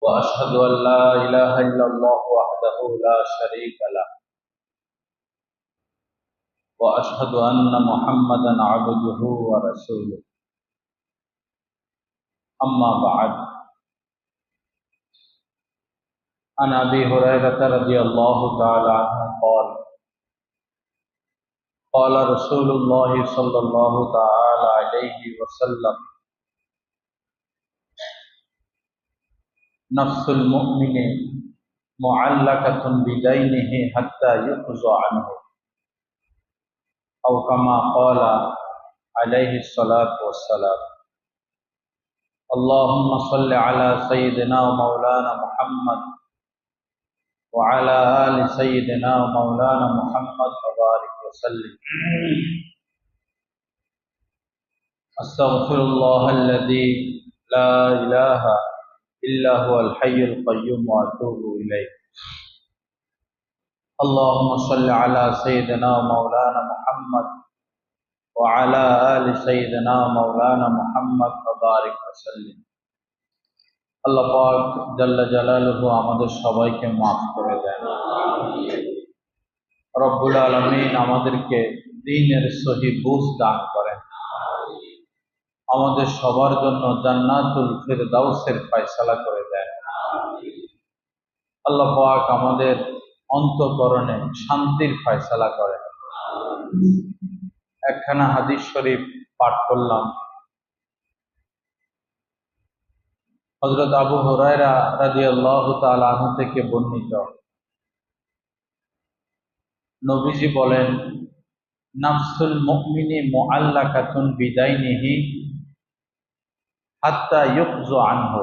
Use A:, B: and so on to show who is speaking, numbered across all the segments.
A: وأشهد أن لا إله إلا الله وحده لا شريك له وأشهد أن محمدا عبده ورسوله أما بعد عن أبي هريرة رضي الله تعالى عنه قال قال رسول الله صلى الله تعالى عليه وسلم نفس المؤمن معلقة بدينه حتى يقضى عنه أو كما قال عليه الصلاة والسلام اللهم صل على سيدنا ومولانا محمد وعلى آل سيدنا ومولانا محمد وبارك وسلم أستغفر الله الذي لا إله إلا هو الحي القيوم وأتوب إليه اللهم صل على سيدنا ومولانا محمد وعلى آل سيدنا ومولانا محمد وبارك وسلم আল্লাহ পাক জাল্লা জালালুহু আমাদের সবাইকে মাফ করে দেন। রব্বুল আলামিন আমাদেরকে দ্বীনের সহি বুঝ দান করেন। আমাদের সবার জন্য জান্নাতুল ফিরদাউসের ফয়সালা করে দেন। আল্লাহ পাক আমাদের অন্তঃকরণে শান্তির ফয়সালা করেন। একখানা হাদিস শরীফ পাঠ করলাম। হযরত আবু হুরায়রা রাদিয়াল্লাহু তাআলা আনহু থেকে বর্ণিত, নবীজি বলেন, নাফসুল মুমিনি মুআল্লাকাতুন বিদাইনিহি হাত্তা ইউকযা আনহু।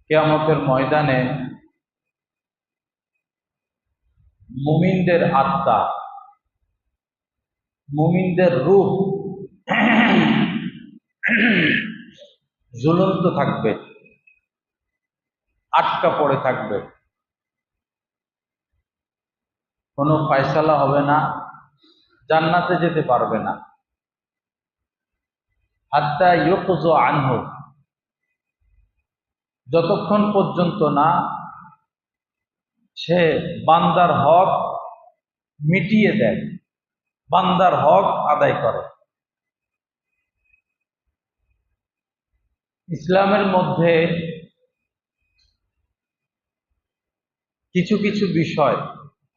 A: কিয়ামতের ময়দানে মুমিনদের আত্মা, মুমিনদের রূহ ঝুলন্ত থাকবে, আটকা পড়ে থাকবে, কোনো ফয়সালা হবে না, জান্নাতে যেতে পারবে না। হাত্তা ইউকযা আনহু, যতক্ষণ পর্যন্ত না সে বান্দার হক মিটিয়ে দেয়, বান্দার হক আদায় করে। ইসলামের মধ্যে কিছু কিছু বিষয়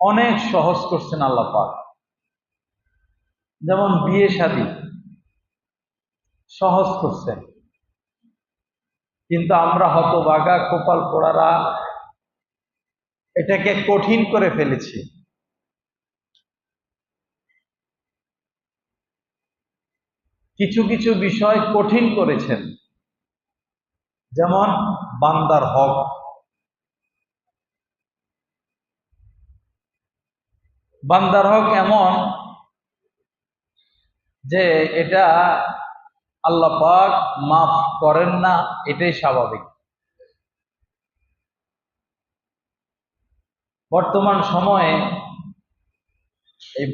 A: অনেক সহজ করছেন আল্লাহ পাক। যেমন বিয়ে শাদী সহজ করছেন, কিন্তু আমরা হতভাগা কপাল পোড়ারা এটাকে কঠিন করে ফেলেছি। কিছু কিছু বিষয় কঠিন করেছেন, যেমন বান্দার হক। বান্দার হক এমন যে এটা আল্লাহ পাক মাফ করেন না, এটাই স্বাভাবিক। বর্তমান সময়ে এই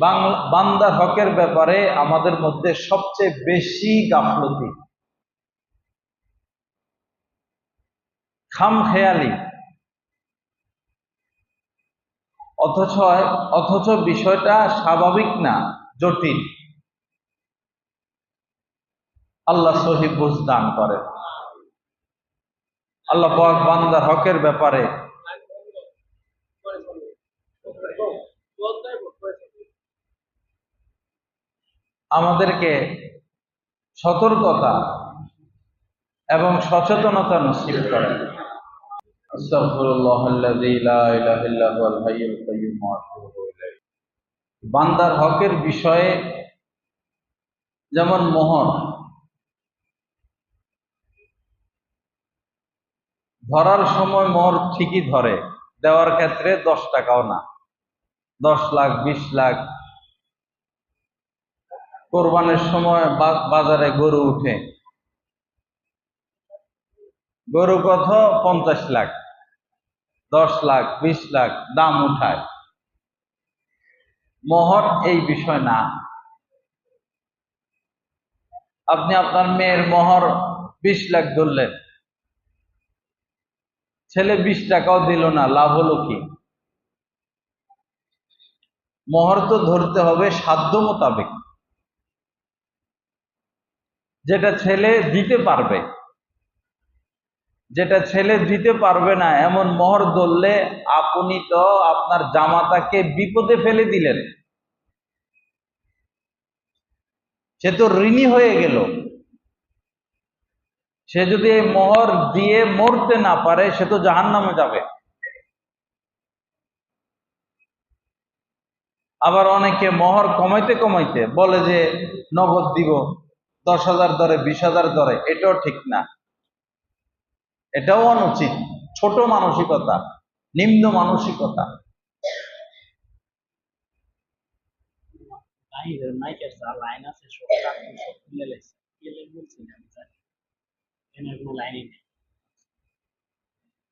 A: বান্দার হকের ব্যাপারে আমাদের মধ্যে সবচেয়ে বেশি গাফলতি, খামখেয়ালি, অথচ বিষয়টা স্বাভাবিক না, জটিল। আল্লাহ সহি বুঝ দান করে। আল্লাহ পাক বান্দার হকের ব্যাপারে আমাদেরকে সতর্কতা এবং সচেতনতা নসিব করেন। আস্তাগফিরুল্লাহাল্লাযী লা ইলাহা ইল্লা হুয়াল হাইয়ুল কাইয়্যুম ওয়া আতুবু ইলাইহি। বান্দার হকের বিষয়ে যেমন মোহর, ধরার সময় মোহর ঠিকই ধরে, দেওয়ার ক্ষেত্রে 10 টাকাও না, 10 লাখ 20 লাখ। কোরবানের সময় বাজারে গরু উঠে, গরু কত 50 লাখ, 10 লাখ 20 লাখ দাম উঠায়। মোহর এই বিষয় না। আপনি আপনার মেয়ের মোহর 20 লাখ ধরলেন, ছেলে 20 টাকাও দিল না, লাভ হলো কি? মোহর তো ধরতে হবে সাধ্য মোতাবেক, যেটা ছেলে দিতে পারবে। যেটা ছেলে দিতে পারবে না এমন মোহর ধরলে আপনি তো আপনার জামাতাকে বিপদে ফেলে দিলেন, সে তো ঋণী হয়ে গেল। সে যদি এই মোহর দিয়ে মরতে না পারে সে তো জাহান্নামে যাবে। আবার অনেকে মোহর কমাইতে কমাইতে বলে যে নগদ দিব, 10,000 দরে, 20,000 দরে। এটাও ঠিক না, এটাও অনুচিত। ছোট মানসিকতা, নিম্ন মানসিকতা।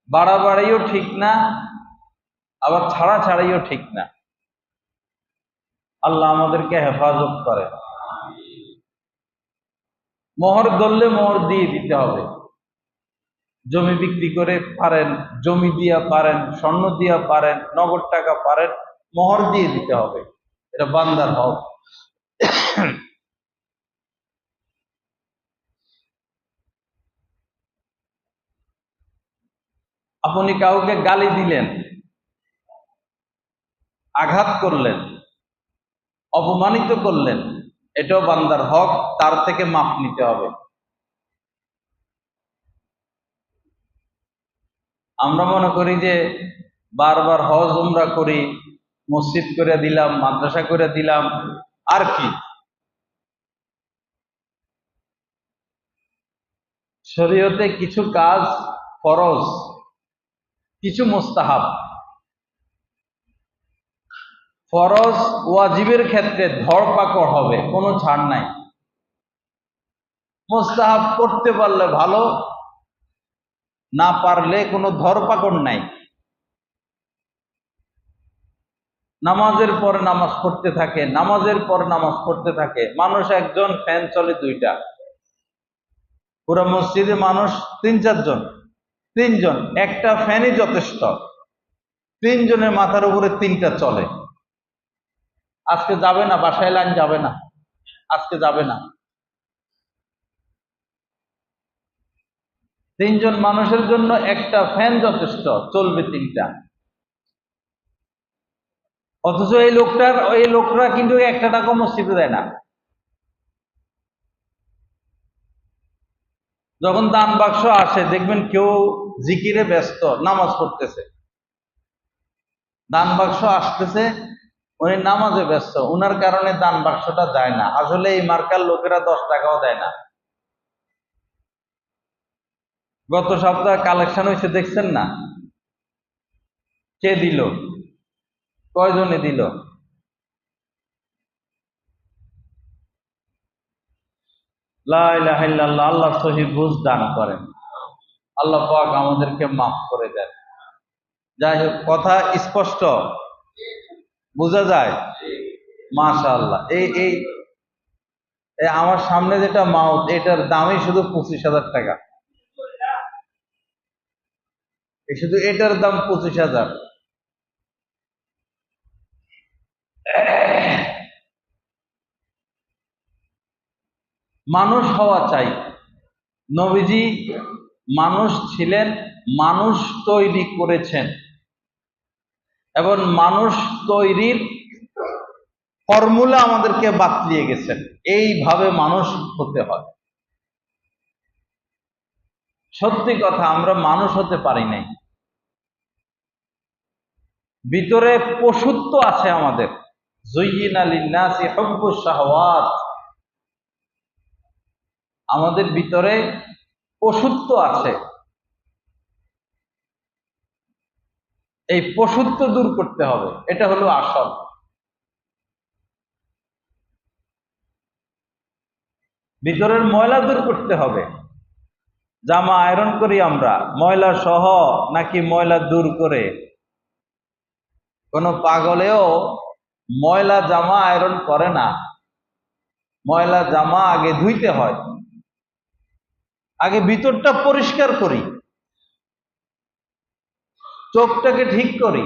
A: বাড়াবাড়িও ঠিক না, আবার ছাড়া ছাড়াইও ঠিক না। আল্লাহ আমাদেরকে হেফাজত করে। মোহর ধরলে মোহর দিয়ে দিতে হবে। জমি বিক্রি করে পারেন, জমি দিয়া পারেন, স্বর্ণ দিয়া পারেন, নগদ টাকা পারেন, মোহর দিয়ে দিতে হবে। এটা বান্দার হক। আপনি কাউকে গালি দিলেন, আঘাত করলেন, অপমানিত করলেন, এটাও বান্দার হক, তার থেকে মাফ নিতে হবে। আমরা মনে করি যে বারবার হজ উমরা করি, মসজিদ করে দিলাম, মাদ্রাসা করে দিলাম, আর কি? শরীয়তে কিছু কাজ ফরজ, কিছু মুস্তাহাব। ফরজ ওয়াজিবের ক্ষেত্রে ধরপাকড় হবে, কোনো ছাড় নাই। মুস্তাহাব করতে পারলে ভালো, না পারলে কোনো ধরপাকড় নাই। নামাজের পর নামাজ পড়তে থাকে, নামাজের পর নামাজ পড়তে থাকে। মানুষ একজন, ফ্যান চলে 2টা। পুরো মসজিদে মানুষ 3-4 জন, 3 জন, একটা ফ্যানই যথেষ্ট। 3 জনের মাথার উপরে 3টা চলে। আজকে যাবে না, বাসায় লাইন যাবে না, আজকে যাবে না। 3 জন মানুষের জন্য একটা ফ্যান যথেষ্ট, চলবে 3টা। অথচ এই লোকরা কিন্তু 1 টাকা মসজিদে দেয় না। যখন দান বাক্স আসে দেখবেন কেউ জিকিরে ব্যস্ত, নামাজ পড়তেছে। দান বাক্স আসতেছে, উনি নামাজে ব্যস্ত, উনার কারণে দান বাক্সটা যায় না। আসলে এই মার্কার লোকেরা 10 টাকাও দেয় না। গত সপ্তাহে কালেকশন হয়েছে, দেখছেন না? কে দিল? কয়জনে দিল? লা ইলাহা ইল্লাল্লাহ। আল্লাহ সহি বুঝ দান করেন, আল্লাহ পাক আমাদেরকে মাফ করে দেন। যাই হোক, কথা স্পষ্ট বোঝা যায়? মাশাআল্লাহ। এই এই আমার সামনে যেটা মাউথ, এটার দামই শুধু 25,000 টাকা। এই শুধু এটার দাম 25,000। মানুষ হওয়া চাই। নবীজি মানুষ ছিলেন, মানুষ তৈরি করেছেন, এবং মানুষ তৈরির ফর্মুলা আমাদেরকে বাতলিয়ে গেছেন। এইভাবে মানুষ হতে হয়। সত্যি কথা, আমরা মানুষ হতে পারি নাই। ভিতরে পশুত্ব আছে আমাদের। যুয়্যিনা লিন-নাসি হুব্বুশ শাহাওয়াত। আমাদের ভিতরে পশুত্ব আছে। এই পশুত্ব দূর করতে হবে, এটা হলো আসল। ভিতরের ময়লা দূর করতে হবে। জামা আয়রন করি আমরা ময়লা সহ নাকি ময়লা দূর করে? কোন পাগলেও ময়লা জামা আয়রন করে না। ময়লা জামা আগে ধুইতে হয়, আগে ভিতরটা পরিষ্কার করি। চোখটাকে ঠিক করি,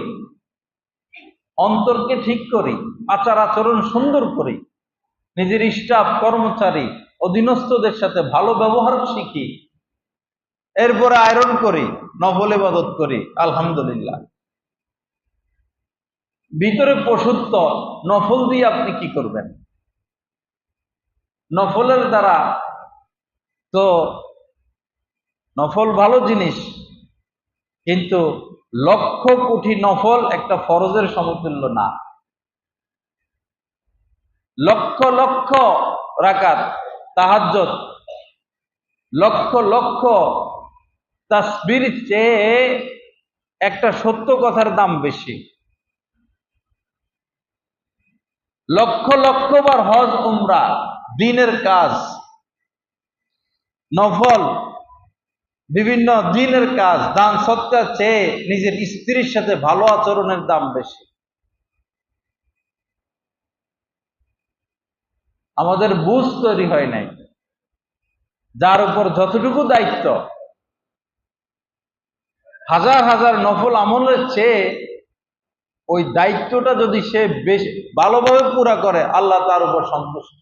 A: অন্তরকে ঠিক করি, আচার আচরণ সুন্দর করি, নিজের স্টাফ কর্মচারী অধীনস্থদের সাথে ভালো ব্যবহার শিখি, এরপরে আয়রন করি, নফল ইবাদত করি, আলহামদুলিল্লাহ। ভিতরে পশুত্ব, নফল দিয়ে আপনি কি করবেন? নফলের দ্বারা তো নফল ভালো জিনিস, কিন্তু লক্ষ কোটি নফল একটা ফরজের সমতুল্য না। লক্ষ লক্ষ রাকাত তাহাজ্জুদ, লক্ষ লক্ষ তাসবির চেয়ে একটা সত্য কথার দাম বেশি। লক্ষ লক্ষ বার হজ উমরা, দিনের কাজ, নফল বিভিন্ন দিনের কাজ, দান সৎকার চেয়ে নিজের স্ত্রীর সাথে ভালো আচরণের দাম বেশি। আমাদের বুঝ তৈরি হয় নাই, যার উপর যতটুকু দায়িত্ব, হাজার হাজার নফল আমলের চেয়ে ওই দায়িত্বটা যদি সে বেশ ভালোভাবে পুরা করে, আল্লাহ তার উপর সন্তুষ্ট।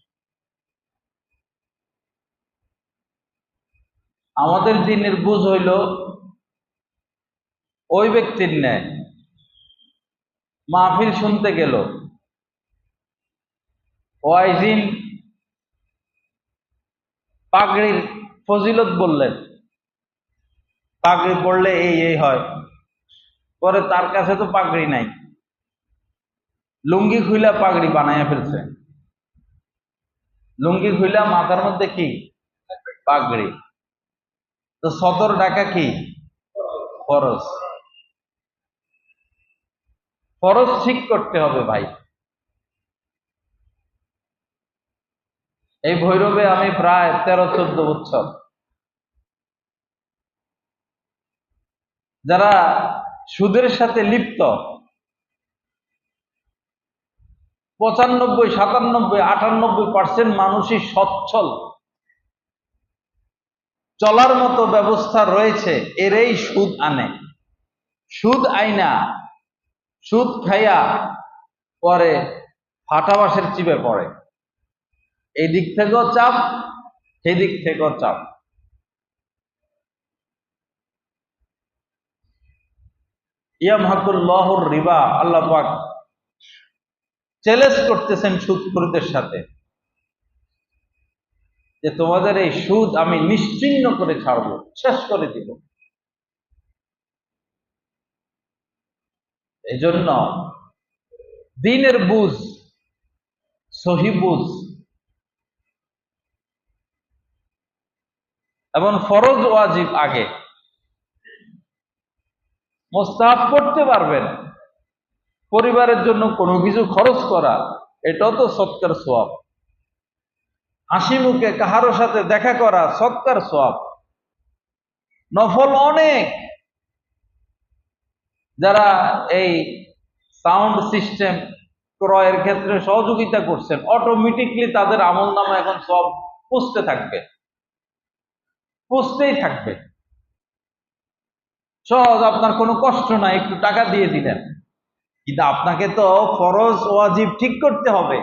A: আমাদের দিনের বুঝ হইল ওই ব্যক্তির ন্যায়, মাহফিল শুনতে গেল, ওয়াইজিন পাগড়ির ফজিলত বললেন, পাগড়ি পড়লে এই এই হয়, পরে তার কাছে তো পাগড়ি নাই, লুঙ্গি খুইলা পাগড়ি বানাইয়া ফেলছে, লুঙ্গি খুইলা মাথার মধ্যে কি পাগড়ি। তো সদর ঢাকা কি ফরজ, ফরজ ঠিক করতে হবে ভাই। এই ভৈরবে আমি প্রায় 13-14 বছর, যারা সুদের সাথে লিপ্ত 95, 97, 98% মানুষই সচ্ছল, চলার মতো ব্যবস্থা রয়েছে, এরাই সুদ আনে। সুদ আইনা, সুদ খাইয়া পরে ফাটাবাসের চিপে পড়ে। এই দিক থেকেও চাপ, সেই দিক থেকেও চাপ। ইয়ামহাকুল্লাহুর রিবা, আল্লাহ পাক চ্যালেঞ্জ করতেছেন সুদখোরদের সাথে যে তোমাদের এই সুদ আমি নিশ্চিহ্ন করে ছাড়বো, শেষ করে দিব। এই জন্য দিনের বুঝ, সহি বুঝ এবং ফরজ ওয়াজিব আগে, মোস্তাহাব করতে পারবেন, পরিবারের জন্য কোনো কিছু খরচ করা, এটাও তো সৎকার সওয়াব। হাসি মুখে কাহারো সাথে দেখা করা সৎকার সওয়াব। নফল অনেক, যারা এই সাউন্ড সিস্টেম ক্রয়ের ক্ষেত্রে সহযোগিতা করছেন, অটোমেটিকলি তাদের আমল নামা এখন সব পুষতে থাকবে, পুষতেই থাকবে। সহজ, আপনার কোনো কষ্ট নাই, একটু টাকা দিয়ে দিলেন। কিন্তু আপনাকে তো ফরজ ওয়াজিব ঠিক করতে হবে।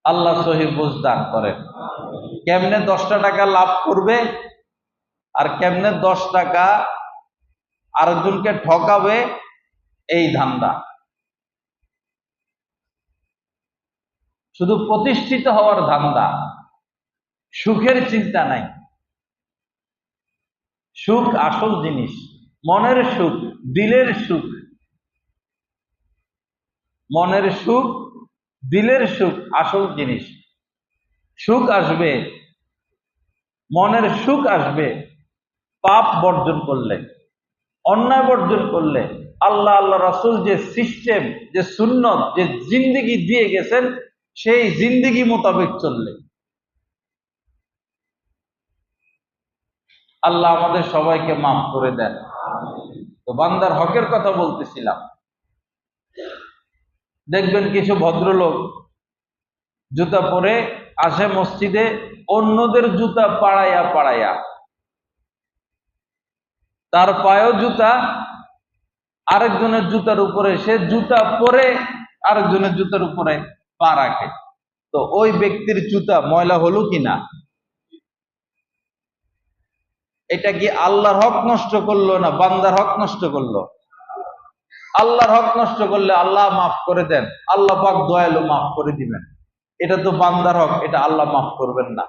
A: আল্লাহ সহি বুঝ দান করেন। কেমনে 10টা টাকা লাভ করবে আর কেমনে 10 টাকা আরেকজনকে ঠকাবে, এই ধান্দা। শুধু প্রতিষ্ঠিত হওয়ার ধান্দা, সুখের চিন্তা নাই। সুখ আসল জিনিস, মনের সুখ, দিলের সুখ, মনের সুখ, দিলের সুখ আসল জিনিস। সুখ আসবে, মনের সুখ আসবে পাপ বর্জন করলে, অন্যায় বর্জন করলে, আল্লাহ আল্লাহ রাসূল যে সিস্টেম, যে সুন্নত, যে জিন্দেগি দিয়ে গেছেন, সেই জিন্দেগি মোতাবেক চললে। আল্লাহ আমাদের সবাইকে মাফ করে দেন। তো বান্দার হকের কথা বলতেছিলাম। দেখবেন কিছু ভদ্রলোক জুতা পরে আসে মসজিদে, অন্যদের জুতা পাড়াইয়া পাড়াইয়া। তার পায়েও জুতা, আরেকজনের জুতার উপরে সে জুতা পরে আরেকজনের জুতার উপরে পা রাখে, তো ওই ব্যক্তির জুতা ময়লা হলো কিনা? এটা কি আল্লাহর হক নষ্ট করলো না বান্দার হক নষ্ট করলো? আল্লাহর হক নষ্ট করলে আল্লাহ মাফ করে দেন, আল্লাহ পাক দয়ালু, মাফ করে দিবেন। এটা তো বান্দার হক, এটা আল্লাহ মাফ করবেন না।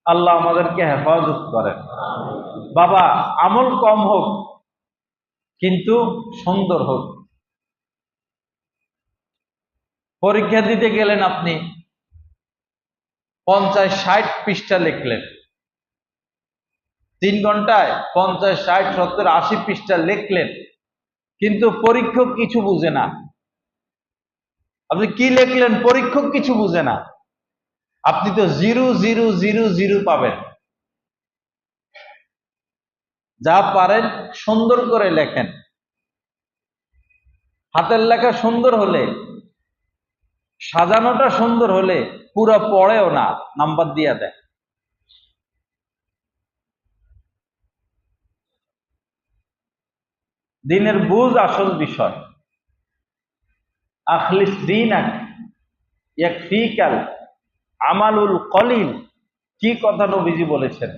A: আল্লাহ আমাদেরকে হেফাজত করেন। বাবা, আমল কম হোক কিন্তু সুন্দর হোক। পরীক্ষা দিতে গেলেন, আপনি 50-60 পৃষ্ঠা লিখলেন, 3 ঘন্টায় 50-60-70-80 পৃষ্ঠা লিখলেন, কিন্তু পরীক্ষক কিছু বুঝে না। আপনি কি লিখলেন পরীক্ষক কিছু বুঝে না, আপনি তো 0 0 0 0 পাবেন। যা পারেন সুন্দর করে লেখেন। হাতের লেখা সুন্দর হলে, সাজানোটা সুন্দর হলে পুরো পড়েও না, নাম্বার দিয়া দেয়। দিনের বুঝ আসল বিষয়। আখলিস দীনাক ইয়াকফিকাল আমালুল কলিল, কি কথা নবীজি বলেছেন।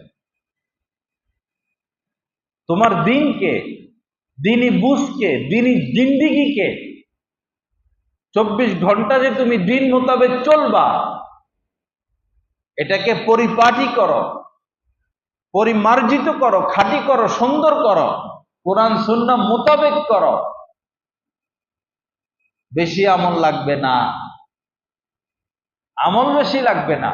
A: তোমার দিনকে, দিনই বুঝকে, দিনই জিন্দিগিকে, 24 ঘন্টা যে তুমি দিন মোতাবেক চলবা, এটাকে পরিপাটি করো, পরিমার্জিত করো, খাঁটি করো, সুন্দর করো, কোরআন সুন্নাহ মোতাবেক করো। বেশি আমল লাগবে না, আমল বেশি লাগবে না।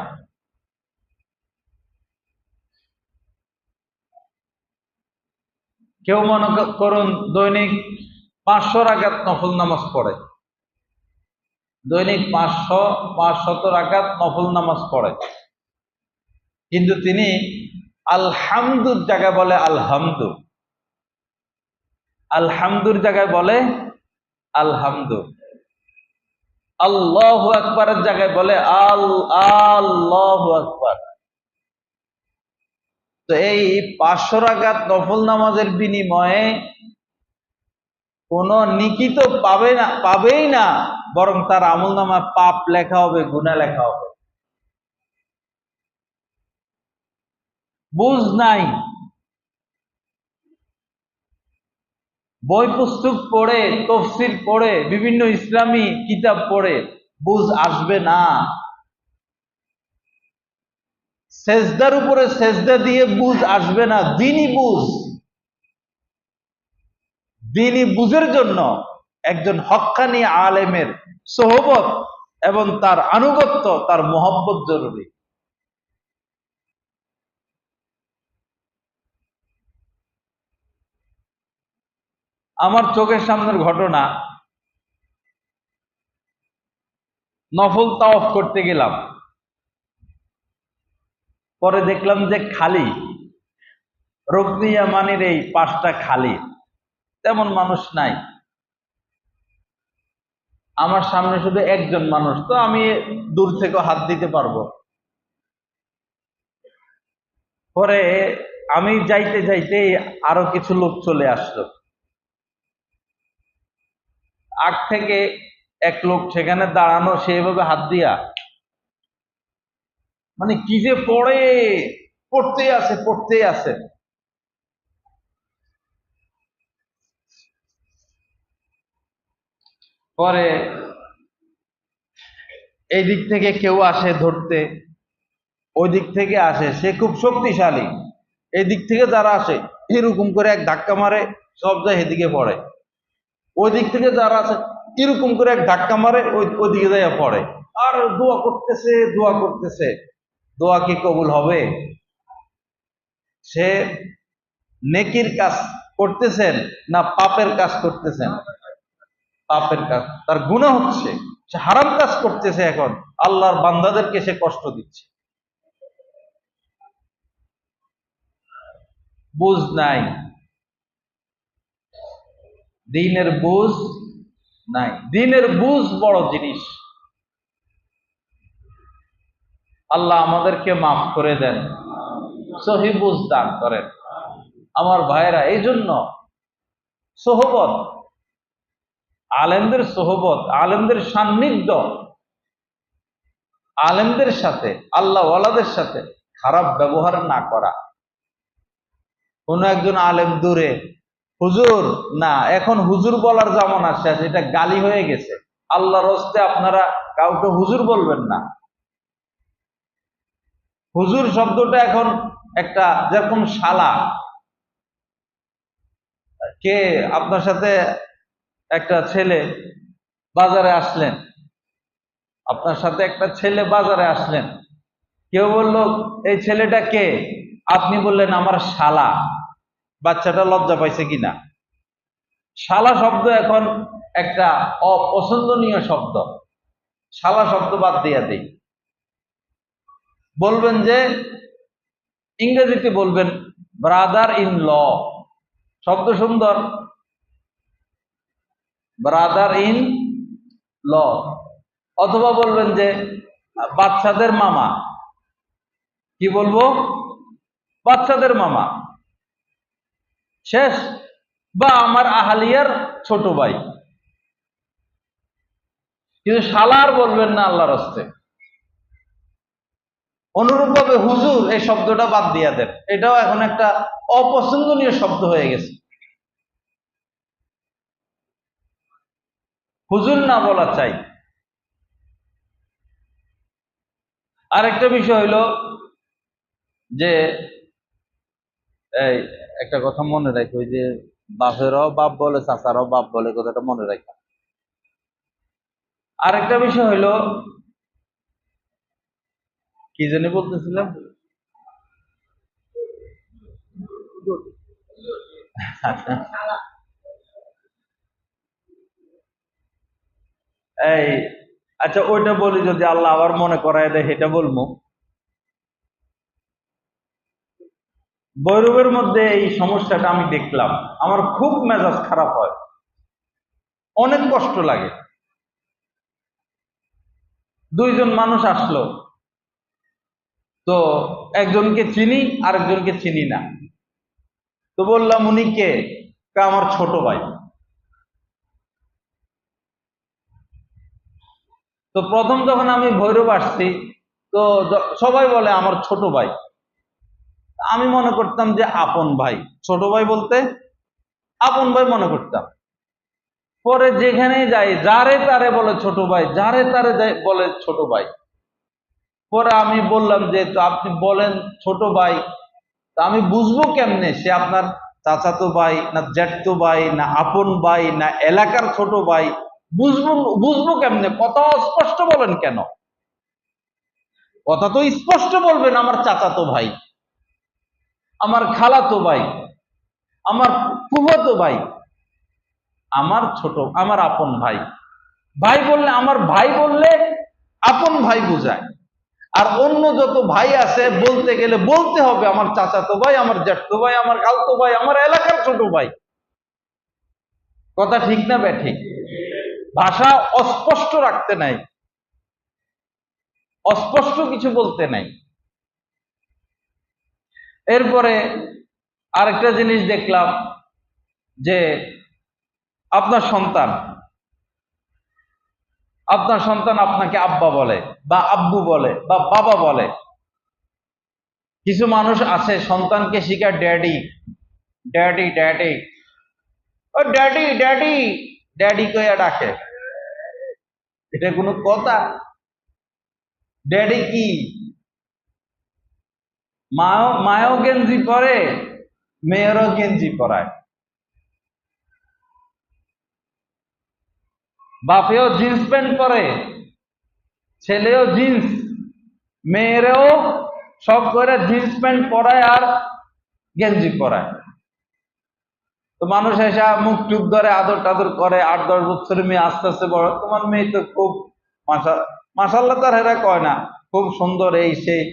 A: কেউ মনে করুন দৈনিক 500 রাকাত নফল নামাজ পড়ে, দৈনিক 500-500 রাকাত নফল নামাজ পড়ে, কিন্তু তিনি আলহামদুর জায়গায় বলে আলহামদু, আলহামদুর জায়গায় বলে আলহামদু, আল্লাহু আকবারের জায়গায় বলে আল্লাহু আকবার। তো এই 500 রাকাত নফল নামাজের বিনিময়ে কোন নিকি তো পাবেই না, বরং তার আমলনামায় পাপ লেখা হবে, গুনাহ লেখা হবে। বুঝ নাই, বই পুস্তক পড়ে, তফসির পড়ে, বিভিন্ন ইসলামী কিতাব পড়ে বুঝ আসবে না। সেজদার উপরে সেজদা দিয়ে বুঝ আসবে না। দিনই বুঝ, দিনই বুঝের জন্য একজন হক্কানি আলেমের সোহবত এবং তার আনুগত্য, তার মোহব্বত জরুরি। আমার চোখের সামনের ঘটনা, নফল তাওয়াফ করতে গেলাম, পরে দেখলাম যে খালি, রুকনি ইয়ামানির এই পাশটা খালি, তেমন মানুষ নাই। আমার সামনে শুধু একজন মানুষ, তো আমি দূর থেকে হাত দিতে পারবো। পরে আমি যাইতে যাইতে আরো কিছু লোক চলে আসলো, আগ থেকে এক লোক সেখানে দাঁড়ানো, সেইভাবে হাত দিয়া, মানে কি যে পড়তেই আছে, পড়তেই আছে। পরে এই দিক থেকে কেউ আসে ধরতে, ওই দিক থেকে আসে, সে খুব শক্তিশালী, এই দিক থেকে যারা আসে এরকম করে এক ধাক্কা মারে, সব যায় এদিকে পড়ে। ওই দিক থেকে যারা আছে এরকম করে এক ধাক্কা মারে, ওইদিকে যাইয়া পড়ে। আর দোয়া করতেছে, দোয়া করতেছে। দোয়া কি কবুল হবে? সে নেকির কাজ করতেছেন না পাপের কাজ করতেছেন? পাপের কাজ, তার গুনাহ হচ্ছে, সে হারাম কাজ করতেছে। এখন আল্লাহর বান্দাদেরকে সে কষ্ট দিচ্ছে। বুঝ নাই, দিনের বুঝ নাই। দিনের বুঝ বড় জিনিস। আল্লাহ আমাদেরকে মাফ করে দেন, সহি বুঝ দান করেন। আমার ভাইয়েরা, এই জন্য সোহবত, আলেমদের সোহবত, আলেমদের সান্নিধ্য, আলেমদের সাথে, আল্লাহ ওয়ালাদের সাথে খারাপ ব্যবহার না করা। কোন একজন আলেম দূরে, হুজুর না, এখন হুজুর বলার জামানা শেষ, এটা গালি হয়ে গেছে। আল্লাহর হস্তে আপনারা কাউকে হুজুর বলবেন না। হুজুর শব্দটা এখন একটা, যেরকম শালা, কে আপনার সাথে একটা ছেলে বাজারে আসলেন, আপনার সাথে একটা ছেলে বাজারে আসলেন, কেউ বলল এই ছেলেটা কে, আপনি বললেন আমার শালা। বাচ্চাটা লজ্জা পাইছে কিনা? শালা শব্দ এখন একটা অপছন্দনীয় শব্দ। শালা শব্দ বাদ দিয়া দিই, বলবেন যে ইংরেজিতে বলবেন ব্রাদার ইন ল, শব্দ সুন্দর, ব্রাদার ইন ল। অথবা বলবেন যে বাচ্চাদের মামা, কি বলবো, বাচ্চাদের মামা, শেষ। বা আমার আহালিয়ার ছোট ভাই। কিন্তু শালার বলবেন না আল্লাহর হস্তে। অনুরূপভাবে হুজুর এই শব্দটা বাদ দিয়া দেন, এটাও এখন একটা অপছন্দনীয় শব্দ হয়ে গেছে। হুজুর না বলা চাই। আরেকটা বিষয় হইল যে এই একটা কথা মনে রাখি, ওই যে বাপেরও বাপ বলে, চাচারও বাপ বলে, কথাটা মনে রাখা। আরেকটা বিষয় হইল, কি জানি বলতেছিলাম, এই আচ্ছা, ওইটা বলি, যদি আল্লাহ আবার মনে করায় দেয় সেটা বলবো। বৈরবের মধ্যে এই সমস্যাটা আমি দেখলাম, আমার খুব মেজাজ খারাপ হয়, অনেক কষ্ট লাগে। দুইজন মানুষ আসলো, তো একজনকে চিনি, আরেকজনকে চিনি না। তো বললাম উনি কে? আমার ছোট ভাই। তো প্রথম যখন আমি ভৈরব আসছি, তো সবাই বলে আমার ছোট ভাই। আমি মনে করতাম যে আপন ভাই, ছোট ভাই বলতে আপন ভাই মনে করতাম। পরে যেখানে যাই, যারে তারে বলে ছোট ভাই, যারে তারে বলে ছোট ভাই। পরে আমি বললাম যে তো আপনি বলেন ছোট ভাই, তা আমি বুঝবো কেমনে সে আপনার চাচাতো ভাই না জ্যাঠতো ভাই না আপন ভাই না এলাকার ছোট ভাই? বুঝবো বুঝবো কেমনে? কথা স্পষ্ট বলেন কেন? কথা তো স্পষ্ট বলবেন, আমার চাচাতো ভাই, আমার খালাতো ভাই, আমার ফুফাতো ভাই, আমার ছোট, আমার আপন ভাই। ভাই বললে, আমার ভাই বললে আপন ভাই বোঝায়। আর অন্য যত ভাই আছে বলতে গেলে বলতে হবে আমার চাচাতো ভাই, আমার জ্যাঠতো ভাই, আমার খালতো ভাই, আমার এলাকার ছোট ভাই। কথা ঠিক না ব্যাঠিক? ভাষা অস্পষ্ট রাখতে নাই, অস্পষ্ট কিছু বলতে নাই। এরপরে আরেকটা জিনিস দেখলাম যে আপনার সন্তান, আপনার সন্তান আপনাকে আব্বা বলে বা আব্বু বলে বা বাবা বলে। কিছু মানুষ আছে সন্তানকে শিখায় ড্যাডি ড্যাডি ড্যাডি, ও ড্যাডি ড্যাডি ড্যাডি কইয়া ডাকে। এটা কোনো কথা? ড্যাডি কি? মায়ও গেঞ্জি পরে, মেয়েরও গেঞ্জি পরায়, বাপেও জিন্স প্যান্ট পরে, ছেলেও জিন্স, মেয়েরেও সব করে জিন্স প্যান্ট পরায় আর গেঞ্জি পরায়। তো মানুষ এসে মুখ টুক ধরে আদর টাদর করে, 8-10 বছরের মেয়ে আস্তে আস্তে বড়, তোমার মেয়ে তো খুব মাশাআল্লাহ, তার এরা কয় না খুব সুন্দর, এই সেই।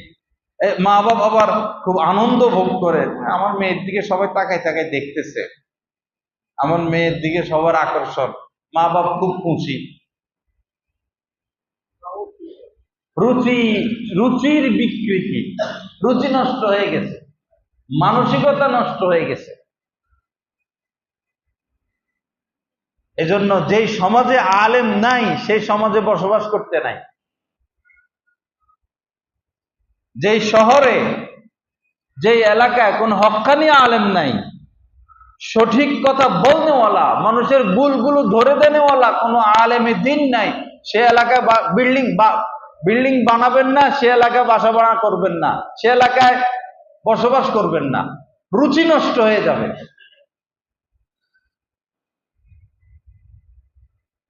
A: মা বাপ আবার খুব আনন্দ ভোগ করে, আমার মেয়ের দিকে সবাই তাকায় তাকায় দেখতেছে, আমার মেয়ের দিকে সবার আকর্ষণ, মা বাপ খুব খুশি। রুচির বিকৃতি, রুচি নষ্ট হয়ে গেছে, মানসিকতা নষ্ট হয়ে গেছে। এজন্য যেই সমাজে আলেম নাই সেই সমাজে বসবাস করতে নাই। যেই শহরে, যেই এলাকায় কোন হক্কানি আলেম নাই, সঠিক কথা বলনেওয়ালা, মানুষের ভুলগুলো ধরে দেনেওয়ালা কোনো আলেমে দিন নাই, সে এলাকায় বিল্ডিং বানাবেন না, সে এলাকায় বাসা বাড়া করবেন না, সে এলাকায় বসবাস করবেন না, রুচি নষ্ট হয়ে যাবে।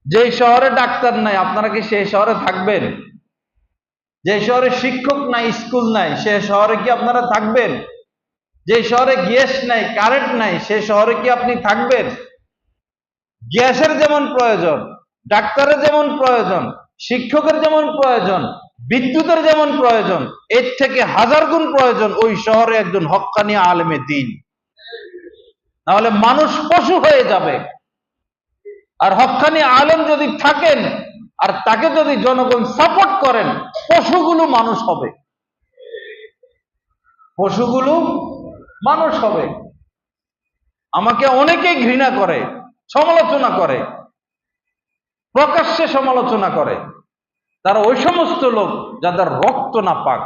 A: যে শহরে ডাক্তার নাই, আপনারা কি সেই শহরে থাকবেন? যে শহরে শিক্ষক নাই, স্কুল নাই, সে শহরে কি আপনারা থাকবেন? যে শহরে গ্যাস নাই, কারেন্ট নাই, সে শহরে কি আপনি থাকবেন? গ্যাসের যেমন প্রয়োজন, ডাক্তারের যেমন প্রয়োজন, শিক্ষকের যেমন প্রয়োজন, বিদ্যুতের যেমন প্রয়োজন, এর থেকে হাজার গুণ প্রয়োজন ওই শহরে একজন হক্কানি আলেমে দ্বীন। নাহলে মানুষ পশু হয়ে যাবে। আর হক্কানি আলেম যদি থাকেন আর তাকে যদি জনগণ সাপোর্ট করেন, পশুগুলো মানুষ হবে, পশুগুলো মানুষ হবে। আমাকে অনেকেই ঘৃণা করে, সমালোচনা করে, প্রকাশ্যে সমালোচনা করে। তারা ওই সমস্ত লোক যাদের রক্ত না পাক,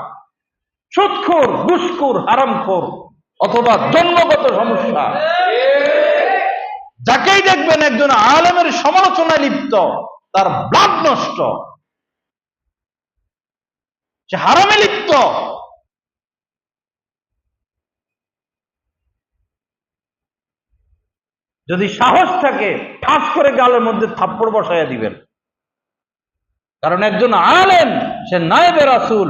A: সুদখোর, ঘুষখোর, হারামখোর অথবা জন্মগত সমস্যা। যাকেই দেখবেন একজন আলেমের সমালোচনায় লিপ্ত, তার ব্লাড নষ্ট, সে হারামে লিপ্ত। যদি সাহস থাকে ঠাস করে গালের মধ্যে থাপ্পড় বসাইয়া দিবেন। কারণ একজন আলেম সে নায়েবে রাসূল।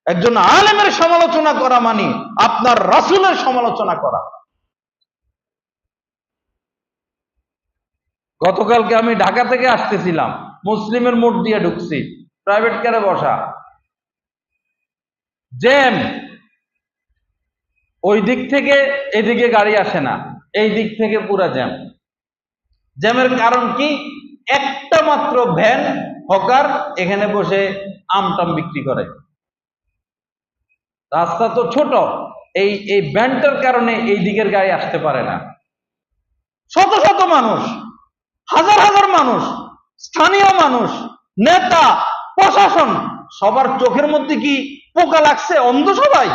A: একজন আলেমের সমালোচনা করা মানে আপনার রাসূলের সমালোচনা করা। গতকালকে আমি ঢাকা থেকে আসতেছিলাম, মুসলিমের মোড় দিয়ে ঢুকছি, প্রাইভেট কারে বসা, জ্যাম। ওই দিক থেকে এদিকে গাড়ি আসে না, এই দিক থেকে পুরা জ্যাম। জ্যামের কারণ কি? একটা মাত্র ভ্যান হকার এখানে বসে আমটাম বিক্রি করে। রাস্তা তো ছোট, এই ভ্যানটার কারণে এই দিকের গাড়ি আসতে পারে না। শত শত মানুষ, হাজার হাজার মানুষ, স্থানীয় মানুষ, নেতা, প্রশাসন, সবার চোখের মধ্যে কি পোকা লাগছে? অন্ধ সবাই।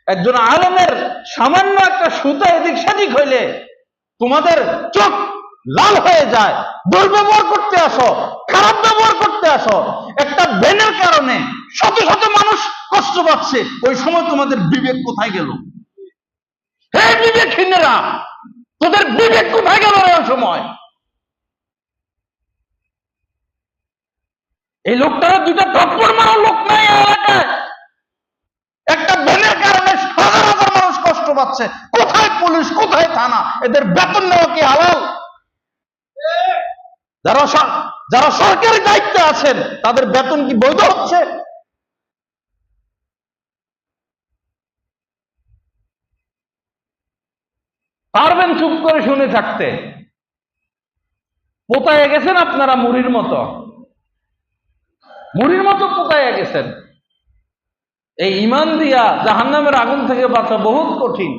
A: একজন আলেমের সামান্য একটা সুতা এদিক সেদিক হইলে তোমাদের চোখ লাল হয়ে যায়। দুর্ব্যবহার করতে আসো, খারাপ ব্যবহার করতে আসো। একটা ভ্যানের কারণে শত শত মানুষ কষ্ট পাচ্ছে, ওই সময় তোমাদের বিবেক কোথায় গেল? হে বিবেকহীনেরা, তোদের বিবেক কোথায় গেল ওই সময়? এই লোকটারা দুইটা থাপ্পড় মারার লোক নাই এলাকায়। একটা ভ্যানের কারণে হাজার হাজার মানুষ কষ্ট পাচ্ছে। কোথায় পুলিশ, কোথায় থানা? এদের বেতন নেওয়া কি হালাল? যারা সরকারি দায়িত্বে আছেন তাদের বেতন কি বৈধ হচ্ছে? পারবেন চুপ করে শুনে থাকতে? পোতায় গেছেন আপনারা মুড়ির মতো, মুড়ির মতো পোতায় গেছেন। এই ঈমান দিয়া জাহান্নামের আগুন থেকে বাঁচা বহুত কঠিন।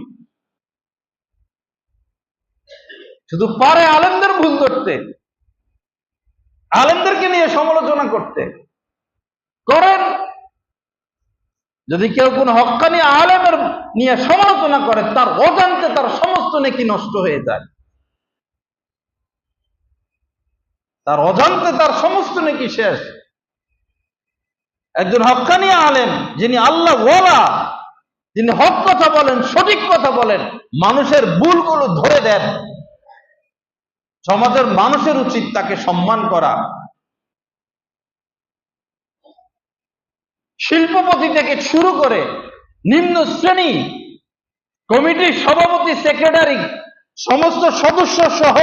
A: শুধু পারে আলেমদের ভুল ধরতে, আলেমদেরকে নিয়ে সমালোচনা করতে। করেন। যদি কেউ কোন হক্কানি আলেমের নিয়ে সমালোচনা করে, তার অজান্তে তার সমস্ত নেকি নষ্ট হয়ে যায়। তার অজান্তে তার সমস্ত নেকি শেষ। একজন হক্কানি আলেম, যিনি আল্লাহ ওয়ালা, যিনি হক কথা বলেন, সঠিক কথা বলেন, মানুষের ভুলগুলো ধরে দেন, সমাজের মানুষের উচিত তাকে সম্মান করা। শিল্পপতি থেকে শুরু করে নিম্ন শ্রেণী, কমিটির সভাপতি, সেক্রেটারি, সমস্ত সদস্য সহ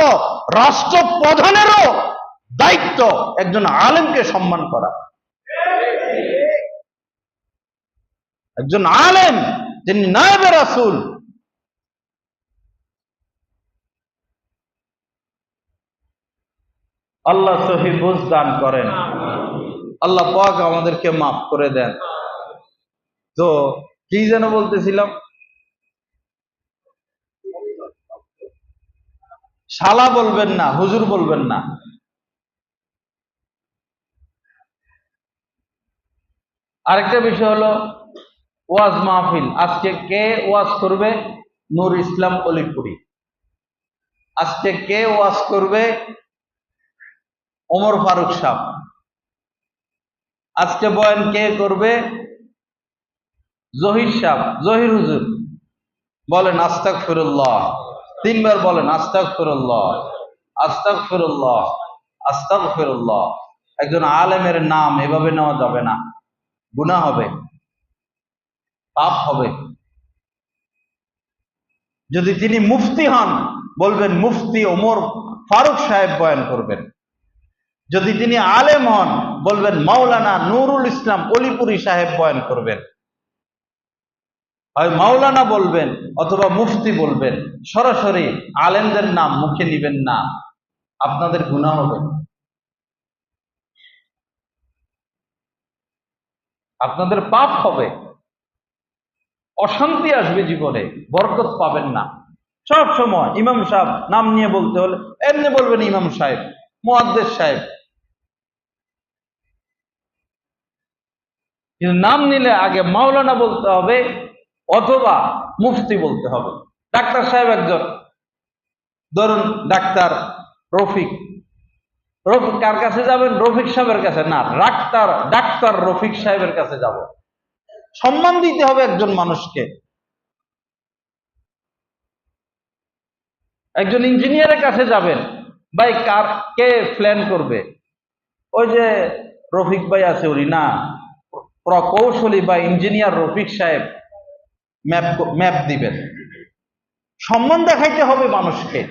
A: রাষ্ট্রপ্রধানেরও দায়িত্ব একজন আলেমকে সম্মান করা। একজন আলেম যিনি নায়েবে রাসূল, আল্লাহ সহি বুঝ দান করেন। আল্লাহ পাক আমাদেরকে মাফ করে দেন। তো কি যেন বলতেছিলাম, শালা বলবেন না, হুজুর বলবেন না। আরেকটা বিষয় হলো ওয়াজ মাহফিল। আজকে কে ওয়াজ করবে? নূর ইসলাম অলিপুরি। আজকে কে ওয়াজ করবে? ওমর ফারুক সাহেব। আজকে বয়ান কে করবে? জহির সাহেব, জহির হুজুর। বলেন আস্তাগফিরুল্লাহ, 3 বার বলেন আস্তাগফিরুল্লাহ, আস্তাগফিরুল্লাহ, আস্তাগফিরুল্লাহ। একজন আলেমের নাম এভাবে নেওয়া যাবে না, গুনাহ হবে, পাপ হবে। যদি তিনি মুফতি হন, বলবেন মুফতি ওমর ফারুক সাহেব বয়ান করবেন। যদি তিনি আলেম হন, বলবেন মাওলানা নুরুল ইসলাম অলিপুরি সাহেব বয়ান করবেন। হয় মাওলানা বলবেন অথবা মুফতি বলবেন, সরাসরি আলেমদের নাম মুখে নিবেন না, আপনাদের গুনাহ হবে, আপনাদের পাপ হবে, অশান্তি আসবে জীবনে, বরকত পাবেন না। সব সময় ইমাম সাহেব নাম নিয়ে বলতে হলে এমনি বলবেন ইমাম সাহেব, মুহাদ্দিস সাহেব, কিন্তু নাম নিলে আগে মাওলানা বলতে হবে অথবা মুফতি বলতে হবে। ডাক্তার সাহেব একজন, ধরুন ডাক্তার রফিক, রফিক কার কাছে যাবেন? রফিক সাহেবের কাছে না, ডাক্তার রফিক সাহেবের কাছে যাব। সম্মান দিতে হবে একজন মানুষকে। একজন ইঞ্জিনিয়ারের কাছে যাবেন, ভাই কার কে প্ল্যান করবে? ওই যে রফিক ভাই আছে, উনি না, প্রকৌশলী বা ইঞ্জিনিয়ার রফিক সাহেব ম্যাপ দিবেন। সম্মান দেখাইতে হবে মানুষকে।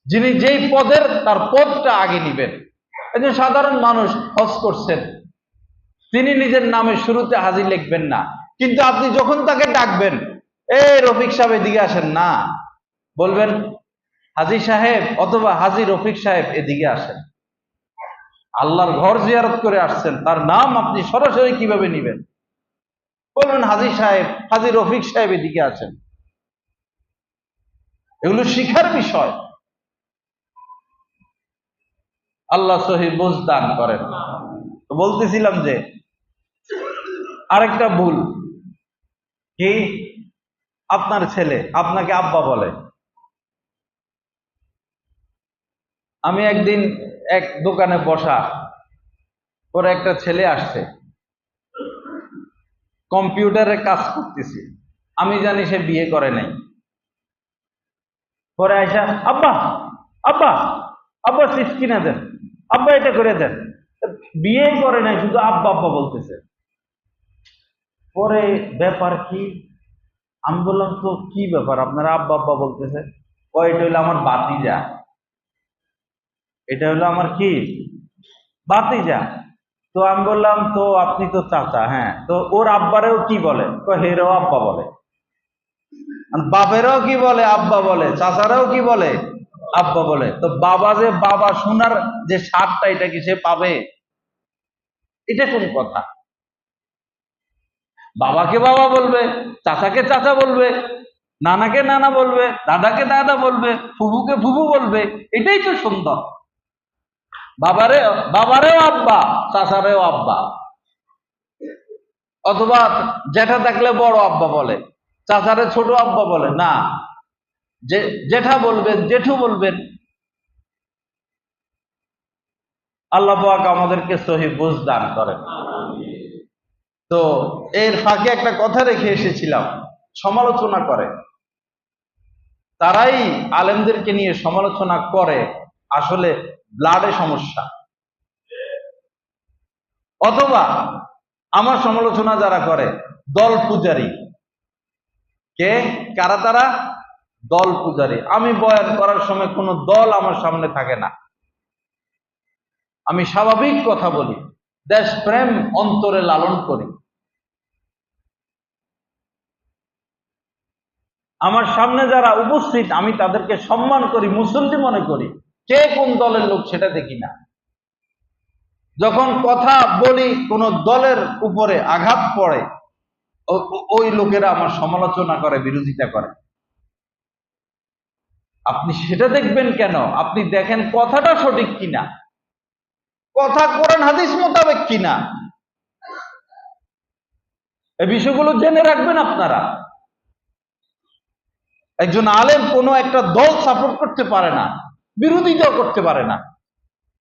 A: যিনি যেই পদের, তার পদটা আগে নিবেন। একজন সাধারণ মানুষ হজ করছেন, তিনি নিজের নামের শুরুতে হাজি লিখবেন না, কিন্তু আপনি যখন তাকে ডাকবেন, এই রফিক সাহেব এদিকে আসেন, না, বলবেন হাজি সাহেব অথবা হাজি রফিক সাহেব এদিকে আসেন। আল্লাহর ঘর জিয়ারত করে আসছেন, তার নাম আপনি সরাসরি কিভাবে নিবেন? বলবেন হাজি সাহেব, হাজি রফিক সাহেব এদিকে আসেন। এগুলো শিখার বিষয়। আল্লাহ সহি বুঝ দান করেন। তো বলতেছিলাম যে আরেকটা ভুল কি, আপনার ছেলে আপনাকে আব্বা বলে। আমি একদিন এক দোকানে বসা, পরে একটা ছেলে আসছে, কম্পিউটারে কাজ করতেছি, আমি জানি সে বিয়ে করে নাই। পরে আইসা আব্বা আব্বা আব্বা চিপস কিনে দেন, আব্বা এটা করে দেন। বিয়ে করে নাই, শুধু আব্বা আব্বা বলতেছে। পরে ব্যাপার কি? আমি বললাম তো কি ব্যাপার আপনারা আব্বা আব্বা বলতেছে? এটা হইলো আমার বাতিজা, এটা হলো আমার কি বাতিজা। তো আমি বললাম তো আপনি তো চাচা, হ্যাঁ, তো ওর আব্বারেও কি বলে? হেরেও আব্বা বলে। বাপেরও কি বলে? আব্বা বলে। চাচারাও কি বলে? আব্বা বলে। তো বাবা যে বাবা শোনার যে স্বাদটা, এটা কি সে পাবে? এটা কোন কথা? বাবাকে বাবা বলবে, চাচাকে চাচা বলবে, নানাকে নানা বলবে, দাদাকে দাদা বলবে, ফুফুকে ফুফু বলবে, এটাই তো সুন্দর। বাবারেও আব্বা, চাচারেও আব্বা। অথবা জ্যাঠা থাকলে বড় আব্বা বলে, চাচারে ছোট আব্বা বলে না, জেঠা বলবেন, জেঠু বলবেন। আল্লাহ পাক আমাদেরকে সহি বুঝ দান করেন। তো এর ফাঁকে একটা কথা রেখে এসেছিলাম, সমালোচনা করে, তারাই আলেমদেরকে নিয়ে সমালোচনা করে, আসলে ব্লাডে সমস্যা। অথবা আমার সমালোচনা যারা করে, দল পূজারী। কে কারা? তারা দল পূজারী। আমি বয়ান করার সময় কোনো দল আমার সামনে থাকে না, আমি স্বাভাবিক কথা বলি, দেশপ্রেম অন্তরে লালন করি। আমার সামনে যারা উপস্থিত, আমি তাদেরকে সম্মান করি, মুসল্লি মনে করি। কে কোন দলের লোক সেটা দেখি না। যখন কথা বলি কোন দলের উপরে আঘাত পড়ে ওই লোকেরা আমার সমালোচনা করে, বিরোধিতা করে। আপনি সেটা দেখবেন কেন? আপনি দেখেন কথাটা সঠিক কিনা, কথা কোরআন হাদিস মোতাবেক কিনা। এই বিষয়গুলো জেনে রাখবেন আপনারা। একজন আলেম কোনো একটা দল সাপোর্ট করতে পারে না, বিরোধিতাও করতে পারে না।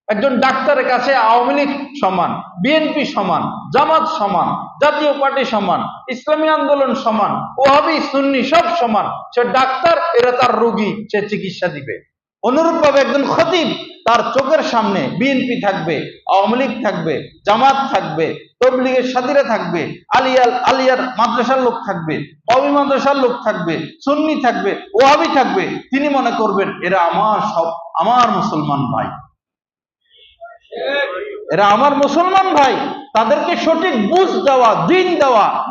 A: একজন ডাক্তারের কাছে আওয়ামী লীগ সমান, বিএনপি সমান, জামাত সমান, জাতীয় পার্টি সমান, ইসলামী আন্দোলন সমান, ওয়াহাবি সুন্নি সব সমান। সে ডাক্তার, এরা তার রোগী, সে চিকিৎসা দিবে। অনুরূপভাবে একজন খতিব, তার চোখের সামনে বিএনপি থাকবে, আওয়ামী লীগ থাকবে, জামাত থাকবে, তবলিগের সাথীরা থাকবে, আলিয়ার মাদ্রাসার লোক থাকবে, কওমি মাদ্রাসার লোক থাকবে, সুন্নি থাকবে, ওয়াহাবি থাকবে। তিনি মনে করবেন এরা আমার মুসলমান ভাই, এরা আমার মুসলমান ভাই। তাদেরকে সঠিক বুঝ দেওয়া,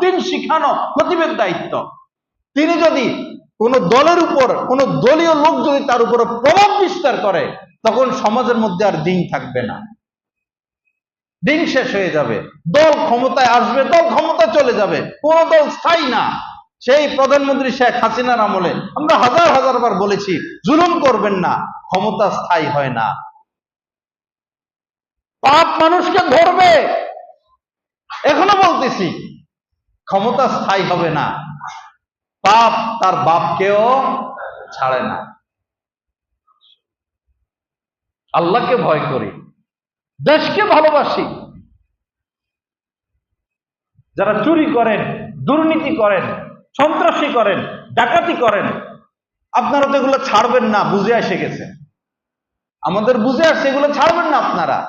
A: দিন শিখানো খতিবের দায়িত্ব। তিনি যদি কোন দলের উপর, কোন দলীয় লোক যদি তার উপর প্রভাব বিস্তার করে, তখন সমাজের মধ্যে আর দিন থাকবে না, দিন শেষ হয়ে যাবে। দল ক্ষমতায় আসবে, দল ক্ষমতা চলে যাবে, কোন দল স্থায়ী না। সেই প্রধানমন্ত্রী শেখ হাসিনার আমলে আমরা হাজার বার বলেছি, জুলুম করবেন না, ক্ষমতা স্থায়ী হয় না। পাপ মানুষকে ধরবে, এখনো বলতেছি, ক্ষমতা স্থায়ী হবে না। পাপ তার বাপকেও ছাড়ে না। আল্লাহকে ভয় করি, দেশকে ভালোবাসি। যারা চুরি করেন, দুর্নীতি করেন, সন্ত্রাসী করেন, ডাকাতি করেন, আপনারা তো এগুলো ছাড়বেন না, বুঝে এসে গেছে। আমাদের বুঝে আসছে, এগুলো ছাড়বেন না আপনারা।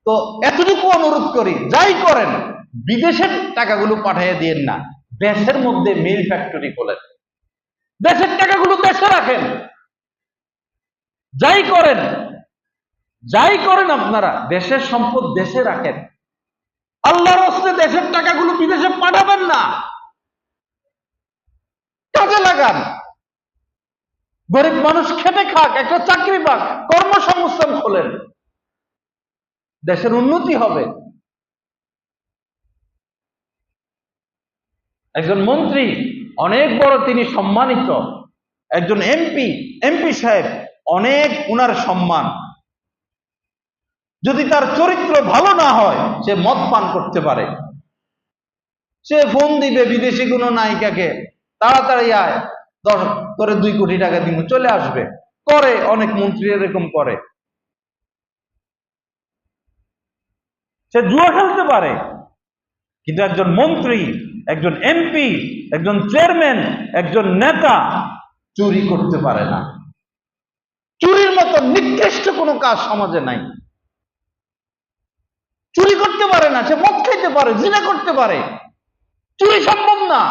A: তো এতটুকু অনুরোধ করি, যাই করেন বিদেশের টাকাগুলো পাঠিয়ে দিয়েন না, দেশের মধ্যে মিল ফ্যাক্টরি খোলেন, দেশের টাকাগুলো দেশে রাখেন। যাই করেন আপনারা দেশের সম্পদ দেশে রাখেন। আল্লাহর রাস্তায় দেশের টাকাগুলো বিদেশে পাঠাবেন না, কাজে লাগান। গরিব মানুষ খেটে খাক, একটা চাকরি পাক, কর্মসংস্থান খোলেন, দেশের উন্নতি হবে। একজন মন্ত্রী অনেক বড়, তিনি সম্মানিত। একজন এমপি সাহেব অনেক, উনার সম্মান। যদি তার চরিত্র ভালো না হয়, সে মদ পান করতে পারে, সে ফোন দিবে বিদেশি কোনো নায়িকাকে, তাড়াতাড়ি আয়, তোরে 2 কোটি টাকা দিব, চলে আসবে। করে, অনেক মন্ত্রী এরকম করে। সে জুয়া খেলতে পারে, কিন্তু একজন মন্ত্রী, একজন এমপি, একজন চেয়ারম্যান, একজন নেতা চুরি করতে পারে না। চুরির মতো নিকৃষ্ট কোনো কাজ সমাজে নাই। চুরি করতে পারে না, সে মদ খাইতে পারে, জিনা করতে পারে, চুরি সম্ভব না।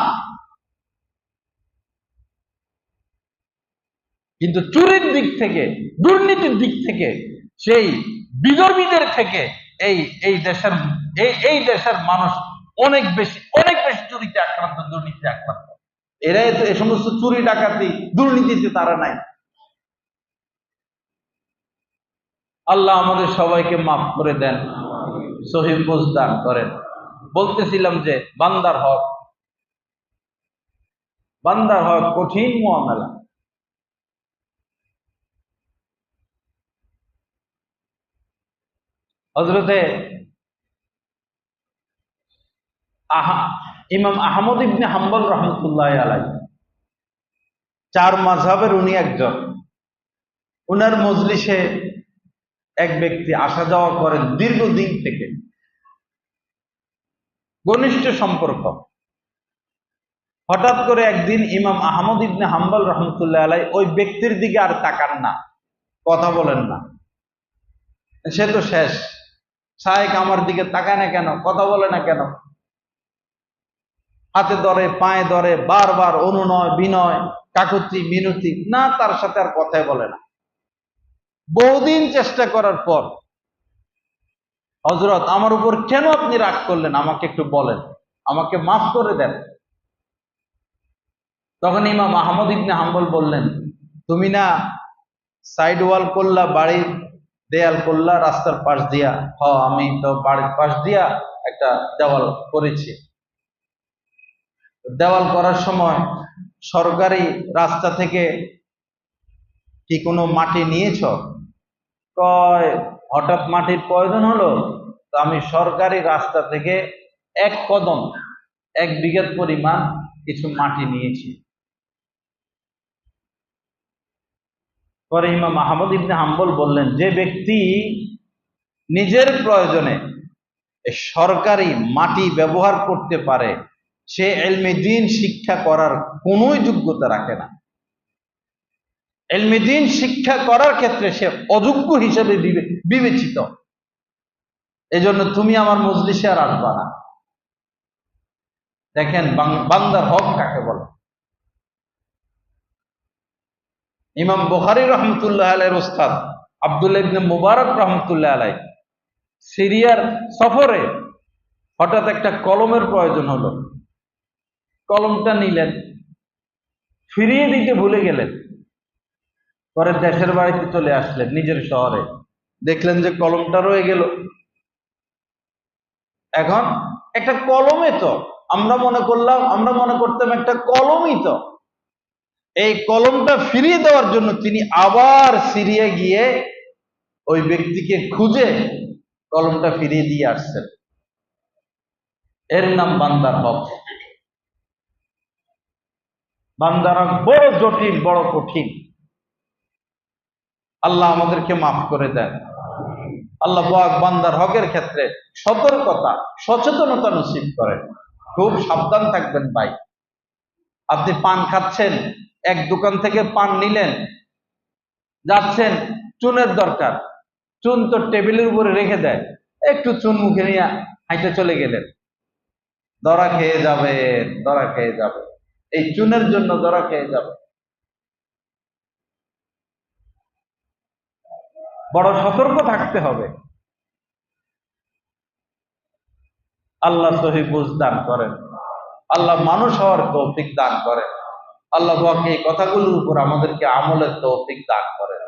A: কিন্তু চুরির দিক থেকে, দুর্নীতির দিক থেকে, সেই বিধর্মীদের থেকে এই দেশের মানুষ অনেক বেশি চুরিতে আক্রান্ত, দুর্নীতিতে আক্রান্ত। এরাই তো এই সমস্ত চুরি ডাকাতি দুর্নীতিতে তারা নাই। আল্লাহ আমাদের সবাইকে মাফ করে দেন, সহিহ বুঝ দান করেন। বলতেছিলাম যে বান্দার হক কঠিন মুআমালা। হযরতে ইমাম আহমদ ইবনে হাম্বল রহমতুল্লাহ আলাইহি, 4 মাযহাবের উনি একজন। উনার মজলিসে এক ব্যক্তি আসা যাওয়া করেন দীর্ঘদিন থেকে, ঘনিষ্ঠ সম্পর্ক। হঠাৎ করে একদিন ইমাম আহমদ ইবনে হাম্বল রহমতুল্লাহ আলাইহি ওই ব্যক্তির দিকে আর তাকান না, কথা বলেন না। সে তো শেষ, শায়েখ আমার দিকে তাকায় না কেন, কথা বলে না কেন, হাতে ধরে, পায়ে ধরে, বারবার অনুনয় বিনয়, কাকুতি মিনতি, না, তার সাথে আর কথাই বলে না। বহুদিন চেষ্টা করার পর, হযরত আমার উপর কেন আপনি রাগ করলেন, আমাকে একটু বলেন, আমাকে মাফ করে দেন। তখন ইমাম আহমদ ইবনে হাম্বল বললেন, তুমি না সাইড ওয়াল করলা বাড়ির দেয়াল করলা রাস্তার পাশ দিয়া, আমি তো বাড়ির পাশ দিয়া একটা দেওয়াল করেছি। দেওয়াল করার সময় সরকারি রাস্তা থেকে কি কোনো মাটি নিয়েছ? কয় হঠাৎ মাটির প্রয়োজন হলো, তো আমি সরকারি রাস্তা থেকে 1 কদম 1 বিঘা পরিমাণ কিছু মাটি নিয়েছি। পরে ইমাম আহমদ ইবনে হাম্বল বললেন, যে ব্যক্তি নিজের প্রয়োজনে সরকারি মাটি ব্যবহার করতে পারে, সে ইলমে দ্বীন শিক্ষা করার কোন যোগ্যতা রাখে না। ইলমে দ্বীন শিক্ষা করার ক্ষেত্রে সে অযোগ্য হিসেবে বিবেচিত। এজন্য তুমি আমার মজলিসে আর আসবা না। দেখেন বান্দার হক কাকে বলে। ইমাম বুখারী রহমতুল্লাহ আলাইহির উস্তাদ আব্দুল্লাহ ইবনে মুবারক রহমতুল্লাহ আলাইহি সিরিয়ার সফরে হঠাৎ একটা কলমের প্রয়োজন হলো। কলমটা নিলেন, ফিরিয়ে দিতে ভুলে গেলেন। পরে দেশের বাড়িতে চলে আসলেন, নিজের শহরে দেখলেন যে কলমটা রয়ে গেল। এখন একটা কলমে তো আমরা মনে করতাম একটা কলমই তো। এই কলমটা ফিরিয়ে দেওয়ার জন্য তিনি আবার সিরিয়া গিয়ে ওই ব্যক্তিকে খুঁজে কলমটা ফিরিয়ে দিয়ে আসছেন। এর নাম বান্দার হক। বান্দার হক বড় জটিল, বড় কঠিন। আল্লাহ আমাদেরকে মাফ করে দেন। আল্লাহ পাক বান্দার হকের ক্ষেত্রে সতর্কতা, সচেতনতা নসিব করেন। খুব সাবধান থাকবেন ভাই। আপনি পান খাচ্ছেন, এক দোকান থেকে পান নিলেন, যাচ্ছেন, চুনের দরকার, চুন তো টেবিলের উপরে রেখে দেয়, একটু চুন মুখে নিয়ে হাইটে চলে গেলেন, ধরা খেয়ে যাবে, ধরা খেয়ে যাবে। এই চুনের জন্য ধরা খেয়ে যাবে। বড় সতর্ক থাকতে হবে। আল্লাহ সহি বুঝ দান করেন। আল্লাহ মানুষ হওয়ার তৌফিক দান করেন। আল্লাহ পাক এই কথাগুলোর উপর আমাদেরকে আমলের তৌফিক দান করেন।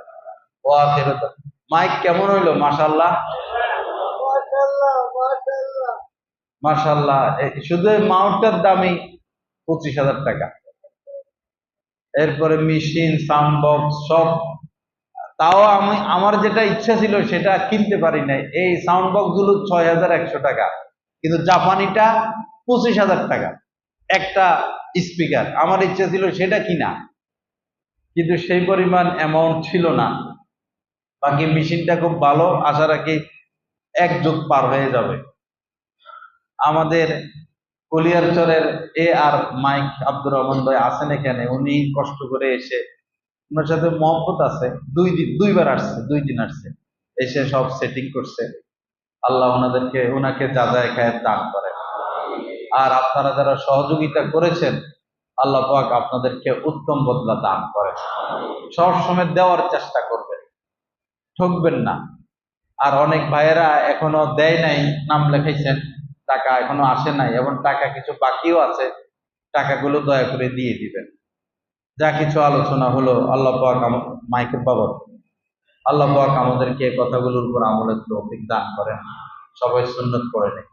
A: ও আখিরাত। মাইক কেমন হইলো? মাশাআল্লাহ, মাশাআল্লাহ। শুধু মাউন্টের দামই 25,000 টাকা। এরপরে মেশিন, সাউন্ড বক্স সব। তাও আমার যেটা ইচ্ছা ছিল সেটা কিনতে পারি নাই। এই সাউন্ড বক্স গুলো 6,100 টাকা, কিন্তু জাপানিটা 25,000 টাকা একটা স্পিকার। আমার ইচ্ছা ছিল সেটা কিনা, কিন্তু সেই পরিমাণ অ্যামাউন্ট ছিল না। বাকি মেশিনটা খুব ভালো, আশা রাখি 1 যুগ পার হয়ে যাবে। আমাদের কলিয়ারচরের আর মাইক আব্দুর রহমান ভাই আছেন এখানে, উনি কষ্ট করে এসে, ওনার সাথে মহব্বত আছে, 2 বার আসছে, 2 দিন আসছে, এসে সব সেটিং করছে। আল্লাহ ওনাকে যাজায়ে খায়ের দান করেন। আর আপনারা যারা সহযোগিতা করেছেন, আল্লাহ পাক আপনাদেরকে উত্তম বদলা দান করেন। সবসময় দেওয়ার চেষ্টা করবেন, ঠকবেন না। আর অনেক ভাইয়েরা এখনো দেয় নাই, নাম লেখাইছেন, টাকা এখনো আসে নাই, এবং টাকা কিছু বাকিও আছে, টাকাগুলো দয়া করে দিয়ে দিবেন। যা কিছু আলোচনা হলো, আল্লাহ পাক মাইকের বাবা, আল্লাহ পাক আমাদেরকে কথাগুলোর উপর আমলের তৌফিক দান করেন। সবাই সুন্নত পড়ে নেই।